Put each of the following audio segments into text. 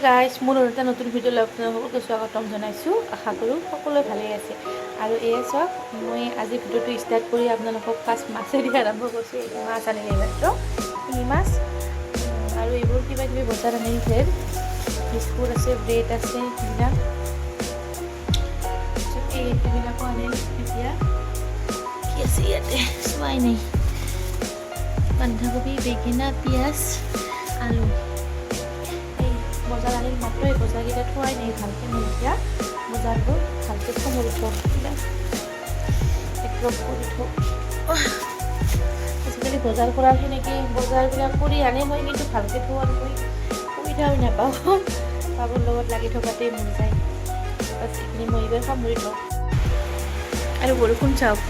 Guys মোৰ এটা নতুন ভিডিঅ'লৈ আপোনালোকক স্বাগতম জনাইছোঁ। আশা কৰোঁ সকলোৱে ভালেই আছে। আৰু এয়া চাওক, মই আজি ভিডিঅ'টো ষ্টাৰ্ট কৰি আপোনালোকক ফাৰ্ষ্ট মাছেদি আৰম্ভ কৰিছোঁ। এইটো মাছ আনিলে এইমাত্ৰ, শিঙি মাছ আৰু এইবোৰ কিবা কিবি বজাৰ আনিছে। বিস্কুট আছে, ব্ৰেড আছে, এইবিলাক এইবিলাকো আনিল। এতিয়া কি আছে ইয়াতে চোৱাই নাই। বন্ধাকবি, বেঙেনা, পিঁয়াজ, আলু। বজাৰ আনিল মাত্ৰ, এই বজাৰকেইটা থোৱাই নাই ভালকৈ। মই এতিয়া বজাৰবোৰ ভালকৈ সামৰি থওঁ, একলগ কৰি থওঁ। আজিকালি বজাৰ কৰাৰ সেনেকৈ বজাৰবিলাক কৰি আনে, মই কিন্তু ভালকৈ থওঁ আৰু মই সুবিধাও নাপাওঁ। বাবুৰ লগত লাগি থকাতেই মন যায়। বাছ এইখিনি মই এইবাৰ সামৰি থওঁ। আৰু বৰষুণ চাওক,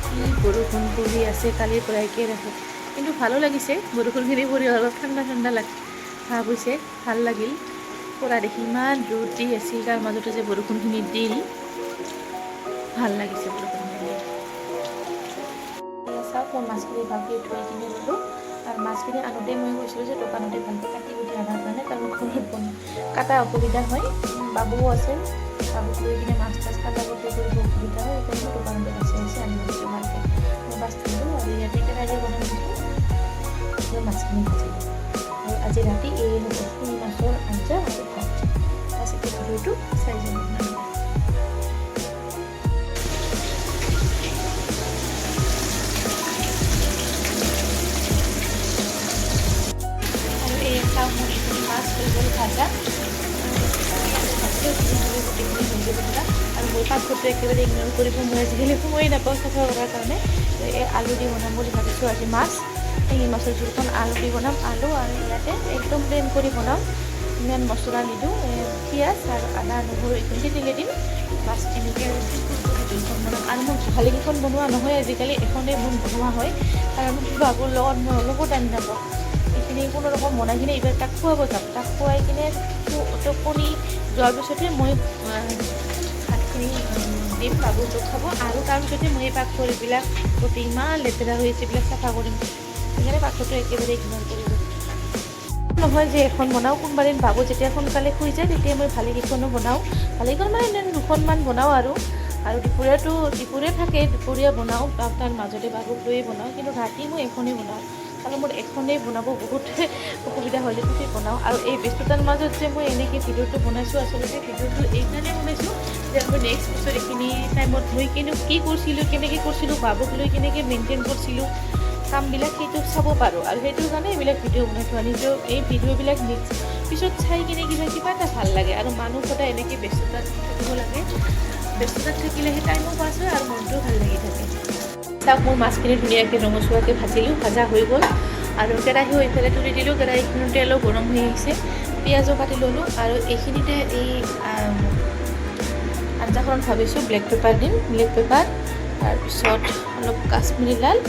কি বৰষুণ পৰি আছে কালিৰ পৰা একে ৰাখে। কিন্তু ভালো লাগিছে বৰষুণখিনি পৰি, অলপ ঠাণ্ডা ঠাণ্ডা ভাৱ হৈছে, ভাল লাগিল পৰা দেখি। ইমান ৰ'দ দি আছিল, তাৰ মাজতে যে বৰষুণখিনি দিল, ভাল লাগিছে বৰষুণখিনি। চাওক, মই মাছখিনি ভালকৈ ধুই কিনি ল'লোঁ। আৰু মাছখিনি আনোতে মই কৈছিলোঁ যে দোকানতে ভালকৈ কাটি কুটি অনাৰ কাৰণে, কাৰণ ঘৰত কাটা অসুবিধা হয়। বাবুও আছে, বাবুক লৈ কিনে মাছ তাছ কাটা কুটি কৰিব অসুবিধা হয়। সেইকাৰণে দোকানতে বাছি আনি দিছোঁ ভালকৈ। মই বাছ দিলোঁ আৰু ইয়াতে কেৰাহী বনাই দিছোঁ, মাছখিনি ভাজিলোঁ। আৰু আজি ৰাতি এই হ'ব শিঙি মাছৰ আঞ্জা আৰু ভাত। বাছ এতিয়া ভিডিঅ'টো চাই যাব আপোনালোকে। আৰু এই চাওক, মোৰ এইখিনি মাছ হৈ গ'ল ভাজা। আৰু মই পাকঘৰটো একেবাৰে ইগন'ৰ কৰিব, মই আজিকালি সময় নাপাওঁ চাফা কৰাৰ কাৰণে। এই আলু দি বনাম বুলি ভাবিছোঁ আজি মাছ। শিঙি মাছৰ জোলখন আলু দি বনাম, আলু আৰু ইয়াতে একদম প্লেইন কৰি বনাম। ইমান মছলা নিদিওঁ, পিঁয়াজ আৰু আদা নহৰু এইখিনি তেলে দিম। মাছ এনেকৈ জোলখন বনাম। আৰু মোৰ ভালেকেইখন বনোৱা নহয় আজিকালি, এখনেই মোৰ বনোৱা হয়, কাৰণ বাবুৰ লগত মই অলপো টাইম নাপাওঁ। এইখিনি কোনো ৰকম বনাই কিনে এইবাৰ তাক খুৱাব যাম। তাক খুৱাই কিনে টোপনি যোৱাৰ পিছতে মই ভাতখিনি দিম, বাবুটো খাব। আৰু তাৰপিছতে মই এই পাকঘৰবিলাক গোটেই ইমান লেতেৰা হৈ আছে, এইবিলাক চাফা কৰিম। সেইকাৰণে পাকঘৰটো একেবাৰে ইগন'ৰ কৰিব নহয় যে এখন বনাওঁ। কোনোবা দিন বাবু যেতিয়া সোনকালে শুই যায়, তেতিয়া মই ভালেকেইখনো বনাওঁ। ভালেকেইখন মানে এনে দুখনমান বনাওঁ। আৰু দুপৰীয়া থাকে, দুপৰীয়া বনাওঁ, তাৰ মাজতে বাবুক লৈয়ে বনাওঁ। কিন্তু ৰাতি মই এখনেই বনাওঁ, কাৰণ মোৰ এখনেই বনাব বহুত অসুবিধা হয়, যেতিয়া বনাওঁ। আৰু এই ব্যস্ততাৰ মাজত যে মই এনেকৈ ভিডিঅ'টো বনাইছোঁ, আচলতে ভিডিঅ'টো এইকাৰণে বনাইছোঁ যে মই নেক্সট বছৰ এইখিনি টাইমত মই কি কৰিছিলোঁ, কেনেকৈ কৰিছিলোঁ, বাবুক লৈ কেনেকৈ মেইনটেইন কৰিছিলোঁ কামবিলাক, সেইটো চাব পাৰোঁ। আৰু সেইটোৰ কাৰণে এইবিলাক ভিডিঅ' বনাই থোৱা। নিজৰ এই ভিডিঅ'বিলাক পিছত চাই কিনে কিবা এটা ভাল লাগে। আৰু মানুহ সদায় এনেকৈ ব্যস্ততাত থাকিব লাগে, ব্যস্ততাত থাকিলেহে টাইমো পাছ হয় আৰু মনটোও ভাল লাগি থাকে। চাওক, মোৰ মাছখিনি ধুনীয়াকৈ ৰঙচুৱাকৈ ভাজিলোঁ, ভাজা হৈ গ'ল। আৰু কেৰাহীও এইফালে তুলি দিলোঁ, কেৰাহীখনৰ তেলো গৰম হৈ আহিছে। পিঁয়াজো কাটি ল'লোঁ। আৰু এইখিনিতে এই আঞ্জাখনত ভাবিছোঁ ব্লেক পেপাৰ দিম, ব্লেক পেপাৰ, তাৰপিছত অলপ কাশ্মীৰী লাল,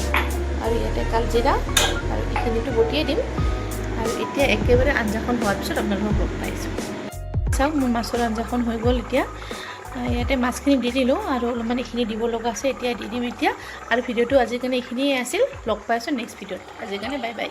আৰু ইয়াতে কালজিৰা, আৰু এইখিনিতো বটিয়ে দিম। আৰু এতিয়া একেবাৰে আঞ্জাখন হোৱাৰ পিছত আপোনালোকক লগ পাইছোঁ। চাওক, মোৰ মাছৰ আঞ্জাখন হৈ গ'ল। এতিয়া ইয়াতে মাছখিনি দি দিলোঁ, আৰু অলপমান এইখিনি দিব লগা আছে, এতিয়া দি দিম এতিয়া। আৰু ভিডিঅ'টো আজিৰ কাৰণে এইখিনিয়ে আছিল। লগ পাইছোঁ নেক্সট ভিডিঅ'ত। আজিৰ কাৰণে বাই বাই।